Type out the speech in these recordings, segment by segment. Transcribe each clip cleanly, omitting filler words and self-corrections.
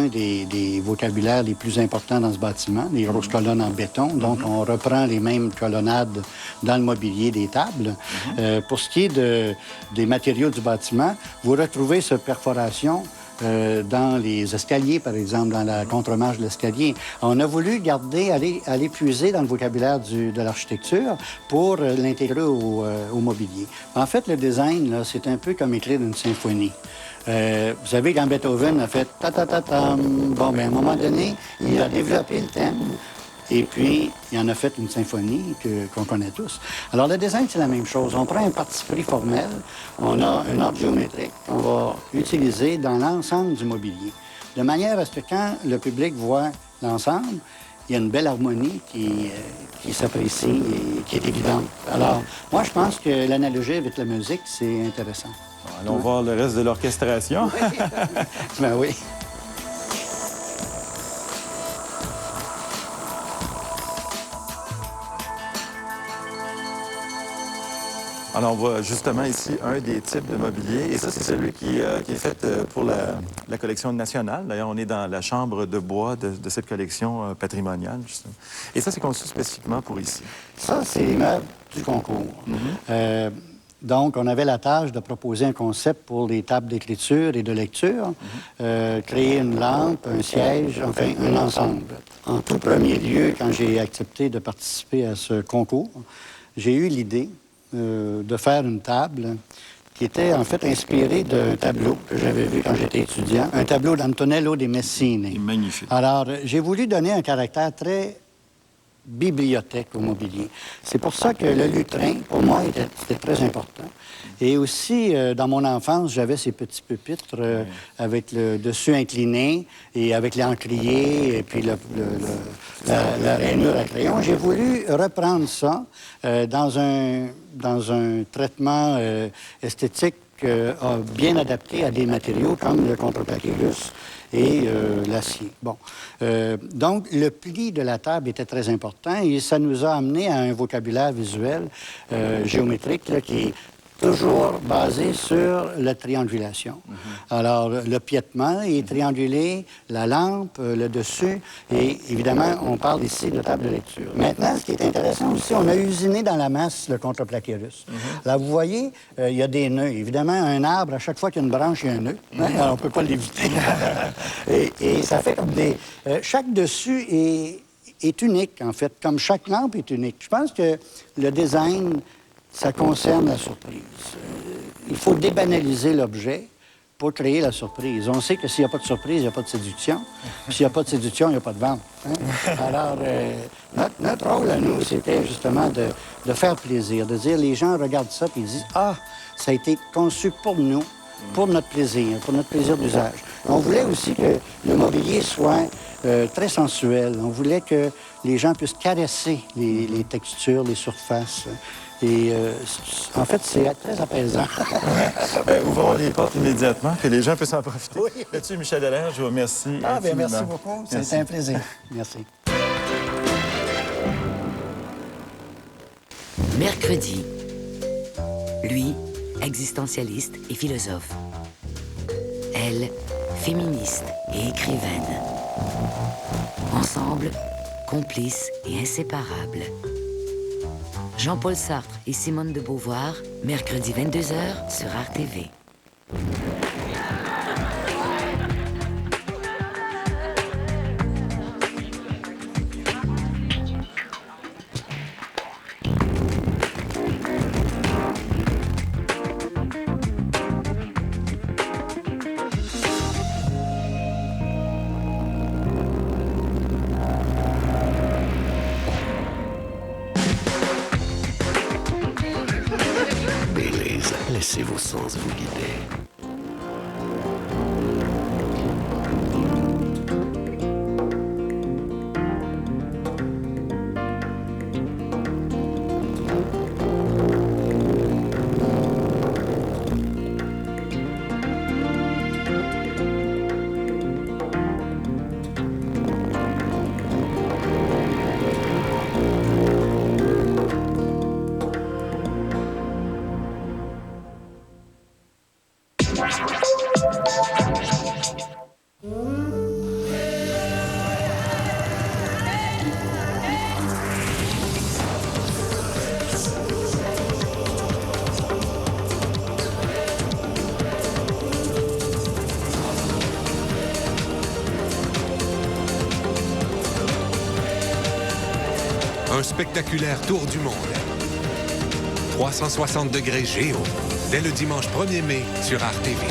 des vocabulaires les plus importants dans ce bâtiment, les grosses colonnes en béton. Donc, on reprend les mêmes colonnades dans le mobilier des tables. Pour ce qui est des matériaux du bâtiment, vous retrouvez cette perforation dans les escaliers, par exemple, dans la contre-marche de l'escalier. On a voulu aller puiser dans le vocabulaire de l'architecture pour l'intégrer au mobilier. En fait, le design, là, c'est un peu comme écrire une symphonie. Vous savez, quand Beethoven a fait ta-ta-ta-tam, bon, bien, à un moment donné, il a développé le thème. Et puis, il en a fait une symphonie qu'on connaît tous. Alors, le design, c'est la même chose. On prend un parti pris formel, on a un ordre géométrique qu'on va utiliser dans l'ensemble du mobilier, de manière à ce que quand le public voit l'ensemble, il y a une belle harmonie qui s'apprécie et qui est évidente. Alors, moi, je pense que l'analogie avec la musique, c'est intéressant. Allons voir le reste de l'orchestration. Ben oui. Alors, on voit justement ici un des types de mobilier. Et ça, c'est celui qui est fait pour la collection nationale. D'ailleurs, on est dans la chambre de bois de cette collection patrimoniale, justement. Et ça, c'est conçu spécifiquement pour ici. Ça, c'est les meubles du concours. Donc, on avait la tâche de proposer un concept pour les tables d'écriture et de lecture, créer une lampe, un siège, enfin, un ensemble. En tout premier lieu, quand j'ai accepté de participer à ce concours, j'ai eu l'idée de faire une table qui était en fait inspirée d'un tableau que j'avais vu quand j'étais étudiant, un tableau d'Antonello de Messine. Magnifique. Alors, j'ai voulu donner un caractère très bibliothèque au mobilier. C'est pour ça que le lutrin, pour moi, c'était très important. Et aussi, dans mon enfance, j'avais ces petits pupitres avec le dessus incliné et avec l'encrier et puis la rainure à crayon. J'ai voulu reprendre ça dans un traitement esthétique bien adapté à des matériaux comme le contreplaqué-russe et l'acier. Bon. Donc, le pli de la table était très important et ça nous a amené à un vocabulaire visuel géométrique là, qui est toujours basé sur la triangulation. Alors, le piétement est triangulé, la lampe, le dessus, et évidemment, on parle ici de table de lecture. Maintenant, ce qui est intéressant aussi, on a usiné dans la masse le contreplaqué russe. Là, vous voyez, il y a des nœuds. Évidemment, un arbre, à chaque fois qu'il y a une branche, il y a un nœud. Alors, on ne peut pas l'éviter. et ça fait comme des... chaque dessus est unique, en fait, comme chaque lampe est unique. Je pense que le design... ça concerne la surprise. Il faut débanaliser l'objet pour créer la surprise. On sait que s'il n'y a pas de surprise, il n'y a pas de séduction. S'il n'y a pas de séduction, il n'y a pas de vente. Hein? Alors, notre rôle à nous, c'était justement de faire plaisir, de dire les gens regardent ça et ils disent « Ah, ça a été conçu pour nous, pour notre plaisir d'usage. » On voulait aussi que le mobilier soit très sensuel. On voulait que les gens puissent caresser les textures, les surfaces. Et en fait, c'est très apaisant. Ouvrons les portes immédiatement, que les gens puissent en profiter. Oui. Là-dessus, Michel Dallaire, je vous remercie. Ah, bien, merci beaucoup. C'était un plaisir. Merci. Mercredi. Lui, existentialiste et philosophe. Elle, féministe et écrivaine. Ensemble, complices et inséparables. Jean-Paul Sartre et Simone de Beauvoir, mercredi 22h sur RTV. Laissez vos sens vous guider. Un spectaculaire tour du monde. 360 degrés Géo, dès le dimanche 1er mai sur RTV.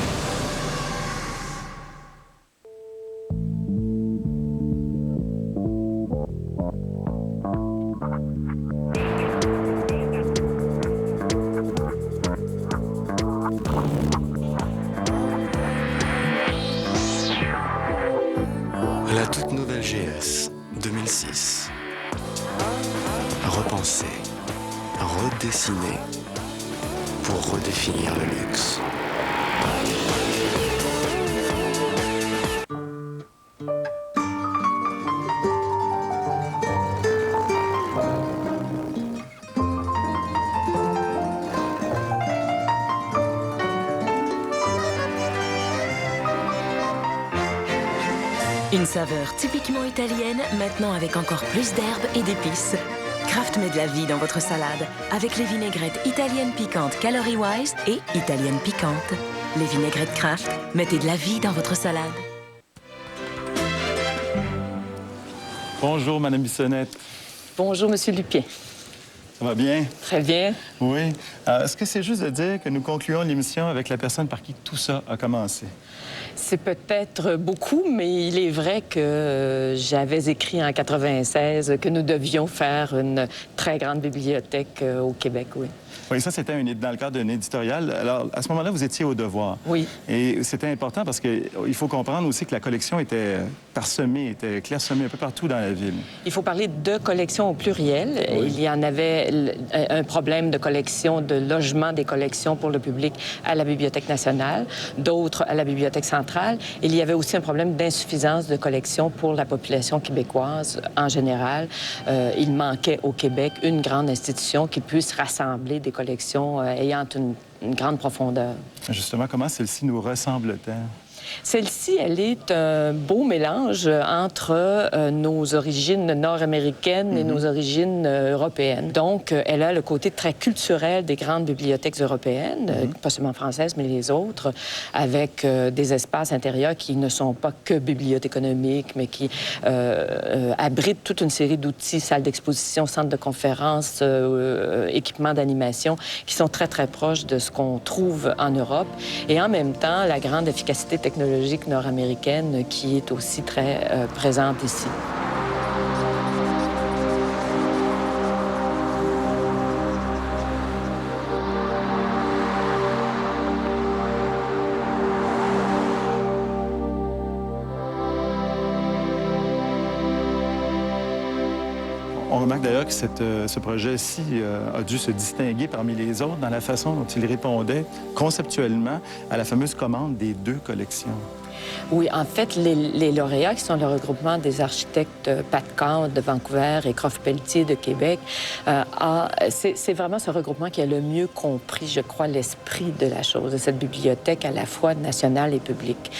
La toute nouvelle GS 2006. Repenser, redessiner pour redéfinir le luxe. Une saveur typiquement italienne, maintenant avec encore plus d'herbes et d'épices. Kraft met de la vie dans votre salade avec les vinaigrettes italiennes piquantes Calorie Wise et italiennes piquantes. Les vinaigrettes Kraft, mettez de la vie dans votre salade. Bonjour, Madame Bissonnette. Bonjour, Monsieur Lupien. Ça va bien? Très bien. Oui. Est-ce que c'est juste de dire que nous concluons l'émission avec la personne par qui tout ça a commencé? C'est peut-être beaucoup, mais il est vrai que j'avais écrit en 96 que nous devions faire une très grande bibliothèque au Québec, oui. Oui, ça, c'était dans le cadre d'un éditorial. Alors, à ce moment-là, vous étiez au Devoir. Oui. Et c'était important parce qu'il faut comprendre aussi que la collection était parsemée, était clairsemée un peu partout dans la ville. Il faut parler de collections au pluriel. Oui. Il y en avait un problème de collection, de logement des collections pour le public à la Bibliothèque nationale, d'autres à la Bibliothèque centrale. Il y avait aussi un problème d'insuffisance de collections pour la population québécoise en général. Il manquait au Québec une grande institution qui puisse rassembler des collections ayant une grande profondeur. Justement, comment celle-ci nous ressemble-t-elle? Celle-ci, elle est un beau mélange entre nos origines nord-américaines et nos origines européennes. Donc, elle a le côté très culturel des grandes bibliothèques européennes, pas seulement françaises, mais les autres, avec des espaces intérieurs qui ne sont pas que bibliothéconomiques, mais qui abritent toute une série d'outils, salles d'exposition, centres de conférences, équipements d'animation, qui sont très, très proches de ce qu'on trouve en Europe. Et en même temps, la grande efficacité technologique nord-américaine qui est aussi très présente ici. On remarque d'ailleurs que ce projet-ci a dû se distinguer parmi les autres dans la façon dont il répondait conceptuellement à la fameuse commande des deux collections. Oui, en fait, les lauréats, qui sont le regroupement des architectes Pat Kahn de Vancouver et Croft Pelletier de Québec, c'est vraiment ce regroupement qui a le mieux compris, je crois, l'esprit de la chose, de cette bibliothèque à la fois nationale et publique.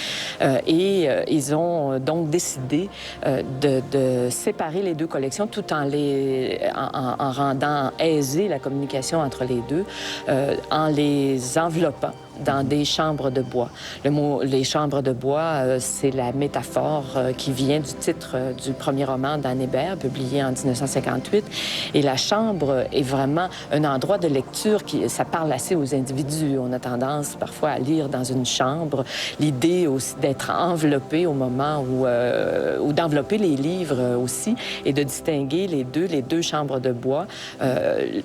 Ils ont donc décidé de séparer les deux collections tout en rendant aisée la communication entre les deux, en les enveloppant dans des chambres de bois. Le mot « les chambres de bois », c'est la métaphore qui vient du titre du premier roman d'Anne Hébert, publié en 1958. Et la chambre est vraiment un endroit de lecture ça parle assez aux individus. On a tendance parfois à lire dans une chambre. L'idée aussi d'être enveloppé au moment ou d'envelopper les livres aussi et de distinguer les deux chambres de bois.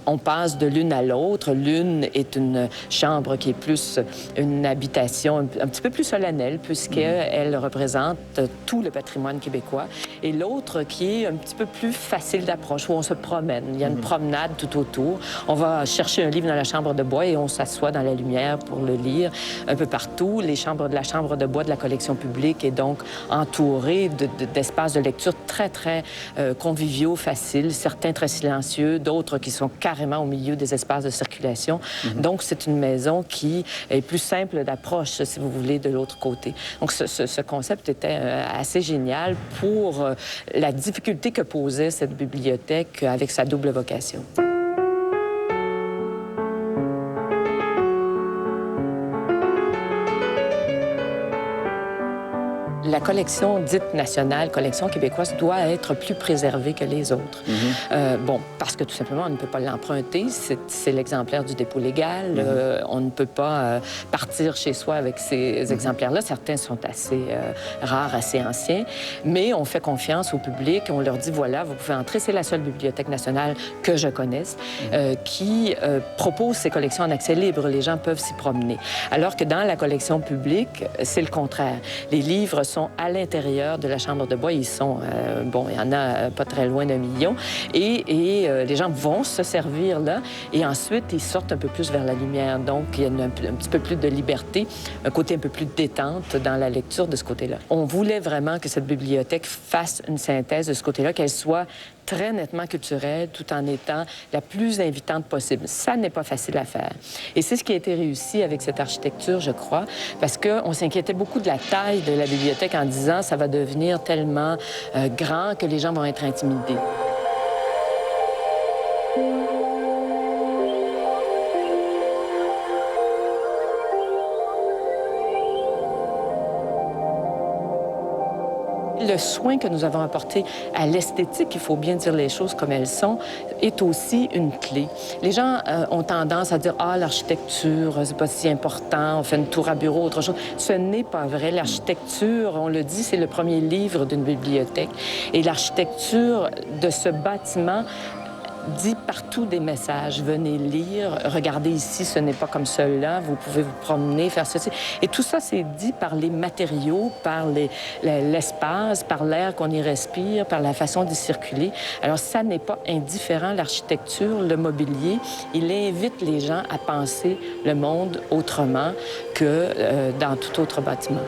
On passe de l'une à l'autre. L'une est une chambre qui est plus une habitation un petit peu plus solennelle, puisqu'elle représente tout le patrimoine québécois. Et l'autre qui est un petit peu plus facile d'approche, où on se promène. Il y a une promenade tout autour. On va chercher un livre dans la chambre de bois et on s'assoit dans la lumière pour le lire un peu partout. La chambre de bois de la collection publique est donc entourée d'espaces de lecture très, très conviviaux, faciles, certains très silencieux, d'autres qui sont carrément au milieu des espaces de circulation. Donc, c'est une maison qui est plus simple d'approche, si vous voulez, de l'autre côté. Donc, ce concept était assez génial pour la difficulté que posait cette bibliothèque avec sa double vocation. la collection dite nationale, collection québécoise, doit être plus préservée que les autres. Bon, parce que tout simplement, on ne peut pas l'emprunter. C'est l'exemplaire du dépôt légal. On ne peut pas partir chez soi avec ces exemplaires-là. Certains sont assez rares, assez anciens. Mais on fait confiance au public. On leur dit, voilà, vous pouvez entrer. C'est la seule bibliothèque nationale que je connaisse qui propose ces collections en accès libre. Les gens peuvent s'y promener. Alors que dans la collection publique, c'est le contraire. Les livres sont à l'intérieur de la chambre de bois. Ils sont, bon, il y en a pas très loin d'1 million. Et les gens vont se servir là. Et ensuite, ils sortent un peu plus vers la lumière. Donc, il y a un petit peu plus de liberté, un côté un peu plus de détente dans la lecture de ce côté-là. On voulait vraiment que cette bibliothèque fasse une synthèse de ce côté-là, qu'elle soit très nettement culturelle, tout en étant la plus invitante possible. Ça n'est pas facile à faire. Et c'est ce qui a été réussi avec cette architecture, je crois, parce qu'on s'inquiétait beaucoup de la taille de la bibliothèque en disant ça va devenir tellement grand que les gens vont être intimidés. Le soin que nous avons apporté à l'esthétique, il faut bien dire les choses comme elles sont, est aussi une clé. Les gens ont tendance à dire « Ah, l'architecture, c'est pas si important, on fait une tour à bureau, autre chose ». Ce n'est pas vrai. L'architecture, on le dit, c'est le premier livre d'une bibliothèque. Et l'architecture de ce bâtiment dit partout des messages. Venez lire, regardez ici, ce n'est pas comme cela, vous pouvez vous promener, faire ceci. Et tout ça, c'est dit par les matériaux, par l'espace, par l'air qu'on y respire, par la façon d'y circuler. Alors, ça n'est pas indifférent, l'architecture, le mobilier. Il invite les gens à penser le monde autrement que dans tout autre bâtiment.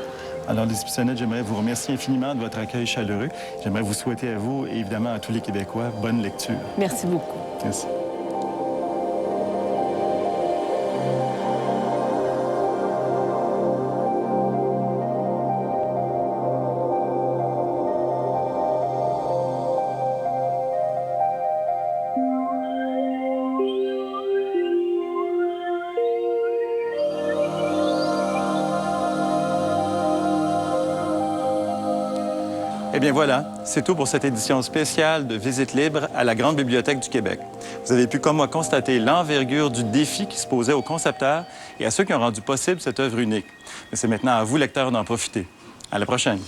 Alors, Lizzie Bissonnette, j'aimerais vous remercier infiniment de votre accueil chaleureux. J'aimerais vous souhaiter à vous et évidemment à tous les Québécois bonne lecture. Merci beaucoup. Merci. Eh bien voilà, c'est tout pour cette édition spéciale de Visite libre à la Grande Bibliothèque du Québec. Vous avez pu, comme moi, constater l'envergure du défi qui se posait aux concepteurs et à ceux qui ont rendu possible cette œuvre unique. Mais c'est maintenant à vous, lecteurs, d'en profiter. À la prochaine.